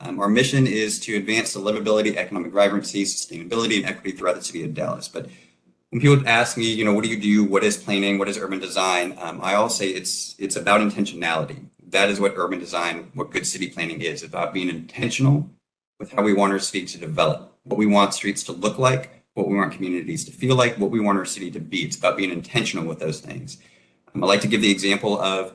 Our mission is to advance the livability, economic vibrancy, sustainability, and equity throughout the city of Dallas. But when people ask me, what do you do? What is planning? What is urban design? I always say it's about intentionality. That is what urban design, what good city planning is, about being intentional with how we want our city to develop, what we want streets to look like, what we want communities to feel like, what we want our city to be. It's about being intentional with those things. I like to give the example of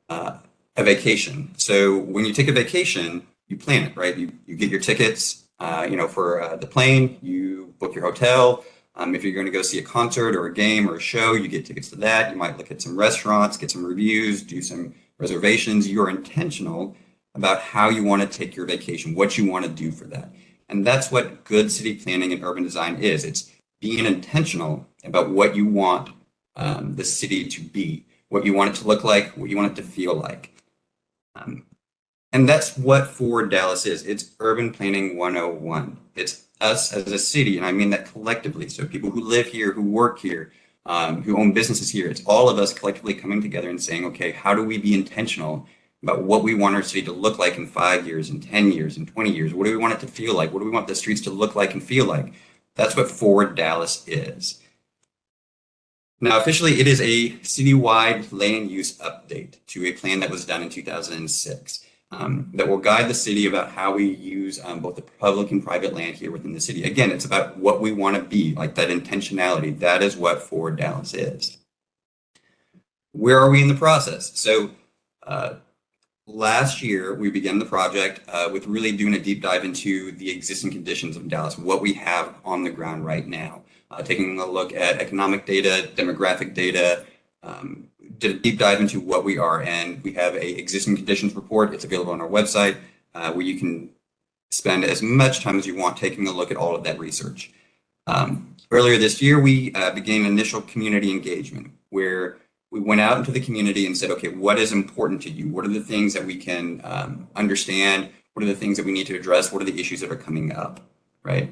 a vacation. So when you take a vacation, you plan it, right? You get your tickets, for the plane, you book your hotel. If you're going to go see a concert or a game or a show, you get tickets to that. You might look at some restaurants, get some reviews, do some reservations. You're intentional about how you want to take your vacation, what you want to do for that. And that's what good city planning and urban design is. It's being intentional about what you want the city to be, what you want it to look like, what you want it to feel like. And that's what Forward Dallas is. It's urban planning 101. It's us as a city, and I mean that collectively. So people who live here, who work here, who own businesses here, it's all of us collectively coming together and saying, okay, how do we be intentional about what we want our city to look like in 5 years, in 10 years, in 20 years? What do we want it to feel like? What do we want the streets to look like and feel like? That's what Forward Dallas is. Now, officially, it is a citywide land use update to a plan that was done in 2006 that will guide the city about how we use both the public and private land here within the city. Again, it's about what we want to be, like that intentionality. That is what Forward Dallas is. Where are we in the process? So last year, we began the project with really doing a deep dive into the existing conditions of Dallas, what we have on the ground right now. Taking a look at economic data, demographic data, did a deep dive into what we are, and we have a existing conditions report. It's available on our website where you can spend as much time as you want taking a look at all of that research. Earlier this year, we began initial community engagement where we went out into the community and said, okay, what is important to you? What are the things that we can understand? What are the things that we need to address? What are the issues that are coming up, right?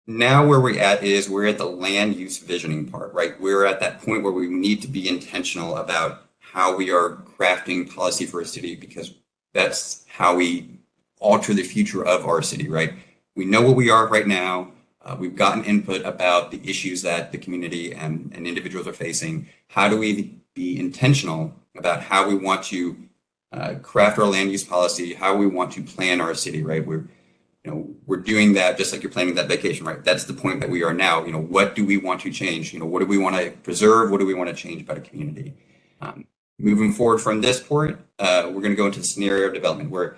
Now where we're at is we're at the land use visioning part, right? We're at that point where we need to be intentional about how we are crafting policy for a city, because that's how we alter the future of our city, right? We know what we are right now. We've gotten input about the issues that the community and individuals are facing. How do we be intentional about how we want to craft our land use policy, how we want to plan our city, right? We're doing that just like you're planning that vacation, right? That's the point that we are now. What do we want to change? What do we want to preserve? What do we want to change about a community? Moving forward from this point, we're going to go into scenario development where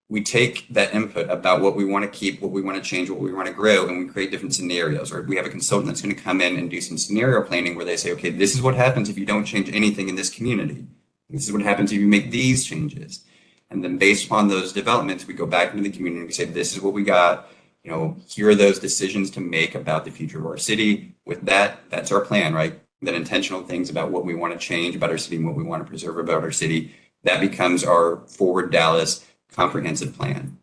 we take that input about what we want to keep, what we want to change, what we want to grow, and we create different scenarios. Or we have a consultant that's going to come in and do some scenario planning where they say, okay, this is what happens if you don't change anything in this community. This is what happens if you make these changes. And then based upon those developments, we go back into the community and we say, this is what we got. Here are those decisions to make about the future of our city. With that, that's our plan, right? Then intentional things about what we want to change about our city and what we want to preserve about our city. That becomes our Forward Dallas comprehensive plan.